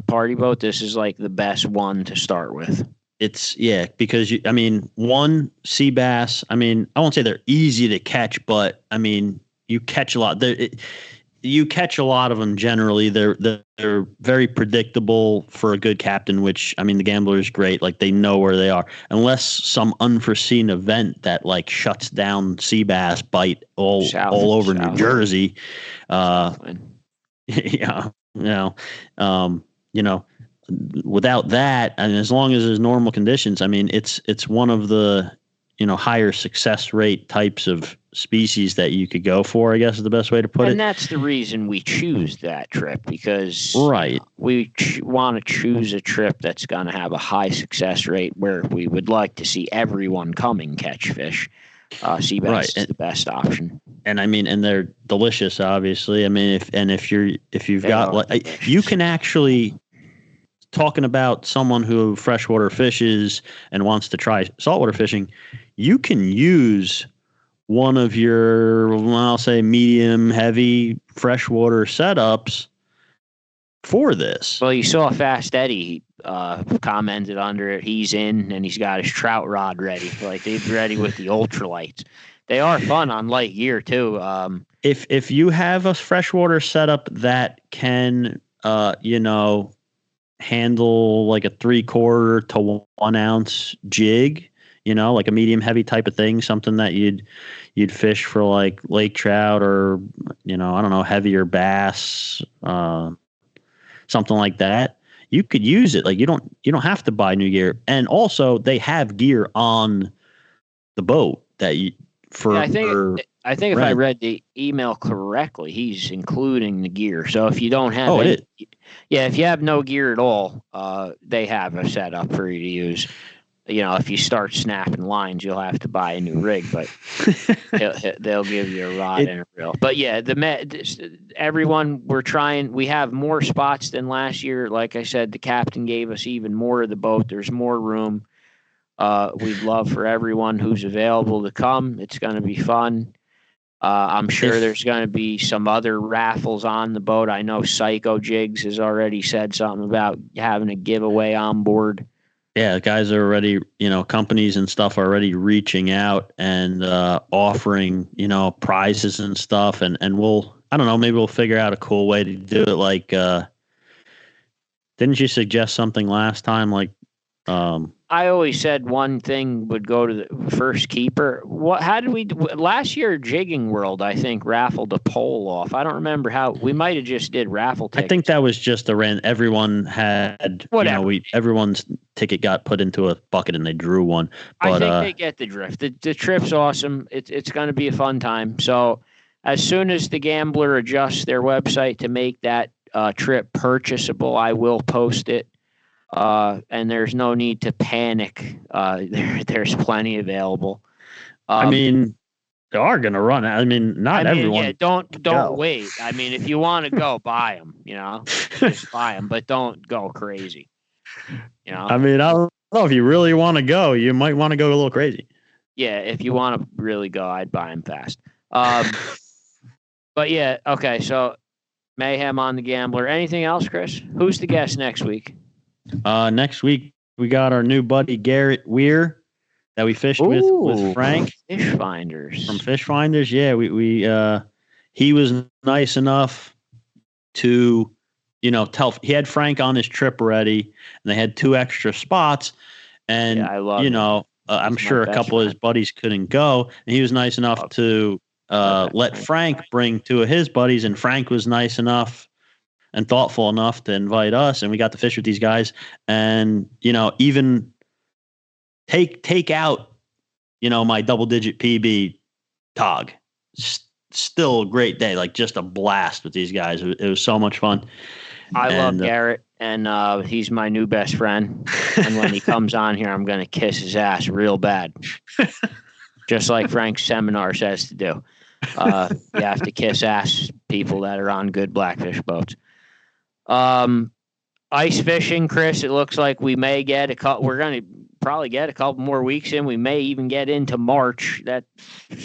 party boat. This is like the best one to start with. It's because one, sea bass. I won't say they're easy to catch, but you catch a lot. You catch a lot of them generally. They're very predictable for a good captain, which the Gambler is great. Like, they know where they are, unless some unforeseen event that like shuts down sea bass bite all over New Jersey. Without that, and as long as there's normal conditions, it's one of the higher success rate types of species that you could go for, I guess is the best way to put it. And that's the reason we choose that trip, because we want to choose a trip that's going to have a high success rate where we would like to see everyone coming catch fish. Sea bass is the best option. And and they're delicious, obviously. If you've got you can actually, talking about someone who freshwater fishes and wants to try saltwater fishing, you can use one of your, I'll say, medium heavy freshwater setups for this. Well, you saw Fast Eddie commented under it. He's in and he's got his trout rod ready. Like, he's ready with the ultralights. They are fun on light gear too. If you have a freshwater setup that can handle like a 3/4 to 1 ounce jig, like a medium heavy type of thing, something that you'd fish for like lake trout or I don't know, heavier bass, something like that. You could use it. Like, you don't have to buy new gear, and also they have gear on the boat that you I think if I read the email correctly, he's including the gear. So if you don't have if you have no gear at all, they have a setup for you to use. If you start snapping lines, you'll have to buy a new rig, but they'll give you a rod and a reel. But yeah, everyone, we have more spots than last year. Like I said, the captain gave us even more of the boat. There's more room. We'd love for everyone who's available to come. It's going to be fun. I'm sure there's going to be some other raffles on the boat. I know Psycho Jigs has already said something about having a giveaway on board. Yeah, guys are already, companies and stuff are already reaching out and offering, prizes and stuff. And I don't know, maybe we'll figure out a cool way to do it. Like, didn't you suggest something last time? Like, I always said one thing would go to the first keeper. How did we last year? Jigging World, I think, raffled a pole off. I don't remember how. We might have just did raffle tickets. I think that was just everyone had, whatever. Everyone's ticket got put into a bucket and they drew one. But, I think they get the drift. The trip's awesome. It's going to be a fun time. So as soon as the Gambler adjusts their website to make that trip purchasable, I will post it. And there's no need to panic. There's plenty available. I mean, they are going to run. I mean, not everyone. Yeah, don't wait. I mean, if you want to go, buy them. Just buy them, but don't go crazy. I mean, I don't know if you really want to go. You might want to go a little crazy. Yeah, if you want to really go, I'd buy them fast. But yeah, okay. So Mayhem on the Gambler. Anything else, Chris? Who's the guest next week? Next week we got our new buddy Garrett Weir that we fished with Frank Fish Finders from Fish Finders. Yeah, he was nice enough to tell. He had Frank on his trip already, and they had 2 extra spots. And I love I'm sure a couple of his buddies couldn't go, and he was nice enough to let Frank bring 2 of his buddies, and Frank was nice enough and thoughtful enough to invite us, and we got to fish with these guys. And even take out my double-digit PB tog, still a great day, like just a blast with these guys. It was so much fun. I love Garrett, and he's my new best friend. And when he comes on here, I'm gonna kiss his ass real bad, just like Frank's seminar says to do. You have to kiss ass people that are on good blackfish boats. Ice fishing, Chris, it looks like we may get we're going to probably get a couple more weeks in. We may even get into March. That's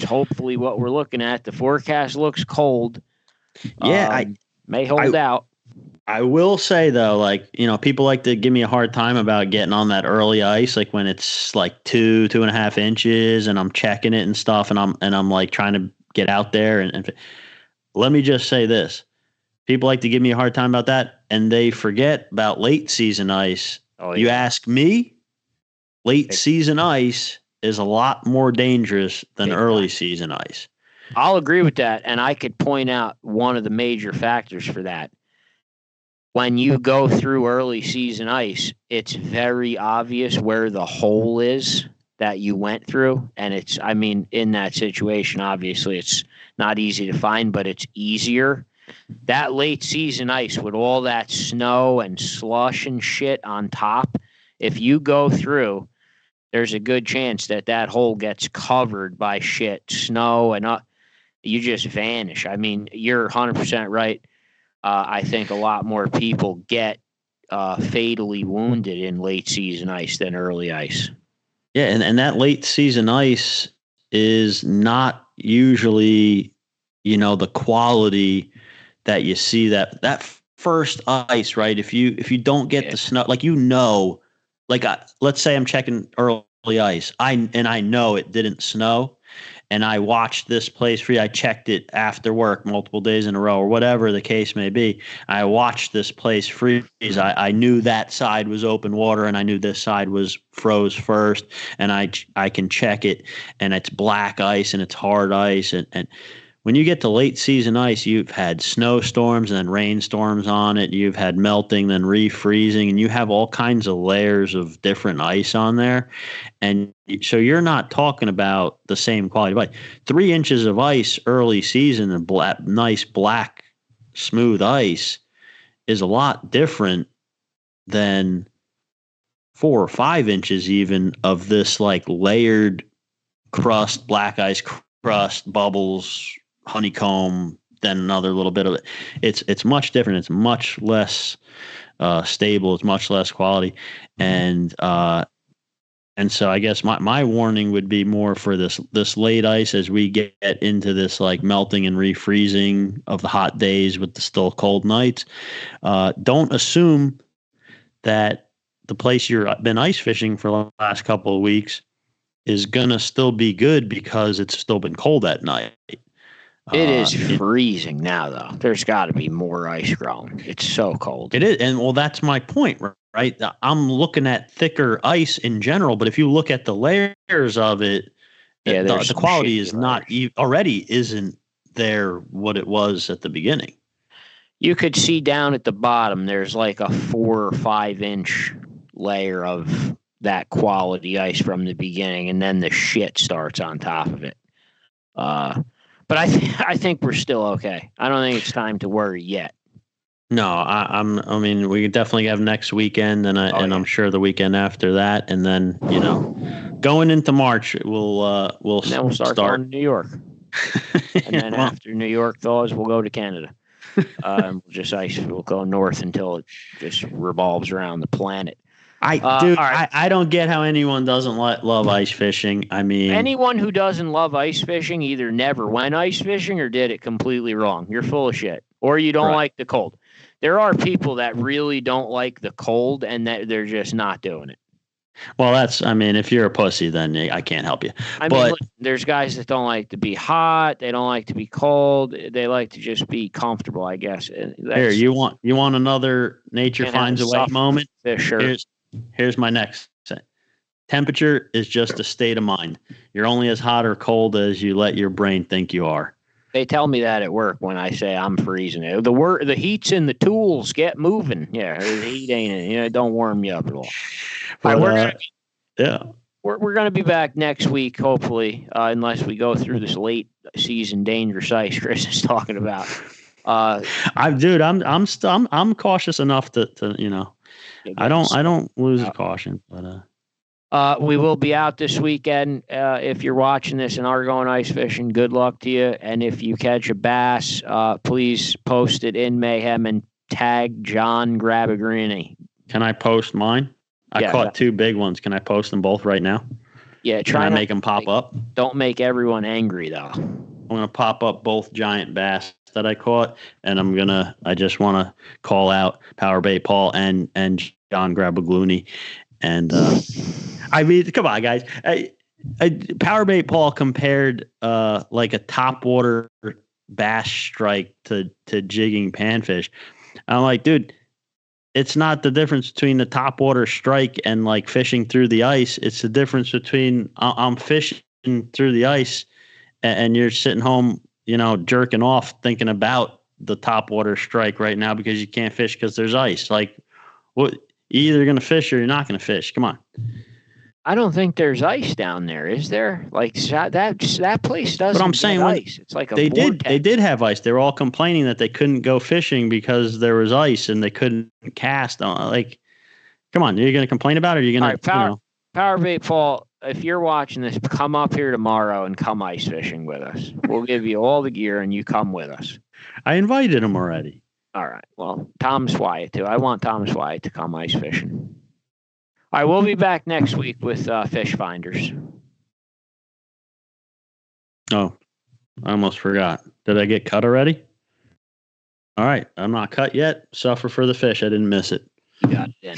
hopefully what we're looking at. The forecast looks cold. Yeah, I may hold out. I will say though, people like to give me a hard time about getting on that early ice, like when it's like 2.5 inches, and I'm checking it and stuff, and I'm like trying to get out there. And let me just say this. People like to give me a hard time about that, and they forget about late season ice. Oh, yeah. You ask me, late season ice is a lot more dangerous than early season ice. I'll agree with that, and I could point out one of the major factors for that. When you go through early season ice, it's very obvious where the hole is that you went through, and in that situation, obviously, it's not easy to find, but it's easier. That late season ice with all that snow and slush and shit on top, if you go through, there's a good chance that hole gets covered by shit, snow, and you just vanish. I mean, you're 100% right. I think a lot more people get fatally wounded in late season ice than early ice. Yeah, and that late season ice is not usually, the quality that you see that first ice, right? If you don't get the snow, let's say I'm checking early ice, I know it didn't snow, and I watched this place free. I checked it after work multiple days in a row, or whatever the case may be. I watched this place freeze. I knew that side was open water, and I knew this side was froze first, and I can check it, and it's black ice and it's hard ice, and when you get to late season ice, you've had snowstorms and then rainstorms on it. You've had melting, then refreezing, and you have all kinds of layers of different ice on there. And so you're not talking about the same quality of ice. 3 inches of ice early season and nice black smooth ice is a lot different than 4 or 5 inches even of this like layered crust, black ice crust, bubbles, honeycomb, then another little bit of it. It's much different. It's much less stable. It's much less quality. And so I guess my warning would be more for this late ice as we get into this like melting and refreezing of the hot days with the still cold nights. Don't assume that the place you've been ice fishing for the last couple of weeks is going to still be good because it's still been cold at night. It is freezing now, though. There's got to be more ice growing. It's so cold. It is. And, well, that's my point, right? I'm looking at thicker ice in general, but if you look at the layers of it, the quality is not already isn't there what it was at the beginning. You could see down at the bottom, there's like a 4 or 5 inch layer of that quality ice from the beginning, and then the shit starts on top of it. But I think we're still okay. I don't think it's time to worry yet. No, I mean, we could definitely have next weekend, and I'm sure the weekend after that, and then going into March, we'll start going to New York, and then after New York thaws, we'll go to Canada. We'll go north until it just revolves around the planet. I don't get how anyone doesn't love ice fishing. I mean, anyone who doesn't love ice fishing either never went ice fishing or did it completely wrong. You're full of shit, or you don't like the cold. There are people that really don't like the cold and that they're just not doing it. Well, if you're a pussy, then I can't help you. But there's guys that don't like to be hot. They don't like to be cold. They like to just be comfortable, I guess. Here, you want another nature finds a way moment? Sure. Here's my next set. Temperature is just a state of mind. You're only as hot or cold as you let your brain think you are. They tell me that at work when I say I'm freezing. The heat's in the tools. Get moving. Yeah, the heat ain't in it. Don't warm you up at all. We're gonna be back next week, hopefully, unless we go through this late season dangerous ice Chris is talking about. I'm cautious enough to I don't lose caution, but we will be out this weekend. If you're watching this and are going ice fishing, good luck to you. And if you catch a bass, please post it in Mayhem and tag John Grabagrini. Can I post mine? I caught 2 big ones. Can I post them both right now? Yeah, try to make them pop up. Don't make everyone angry though. I'm gonna pop up both giant bass that I caught, and I just want to call out Power Bait Paul and John Grabagrini. And come on, guys. Power Bait Paul compared like a topwater bass strike to jigging panfish. I'm like, dude, it's not the difference between the topwater strike and like fishing through the ice. It's the difference between I'm fishing through the ice and you're sitting home, jerking off thinking about the topwater strike right now because you can't fish because there's ice. Like, what? You're either going to fish or you're not going to fish. Come on. I don't think there's ice down there, is there? Like that place doesn't. But I'm saying ice. It's like they did have ice. They were all complaining that they couldn't go fishing because there was ice and they couldn't cast. Like, come on, you're going to complain about it? Or you're going to Power Bait Paul? If you're watching this, come up here tomorrow and come ice fishing with us. We'll give you all the gear and you come with us. I invited him already. All right. Well, Thomas Wyatt too. I want Thomas Wyatt to come ice fishing. All right, we'll be back next week with Fish Finders. Oh, I almost forgot. Did I get cut already? All right, I'm not cut yet. Suffer for the fish. I didn't miss it. You got it in.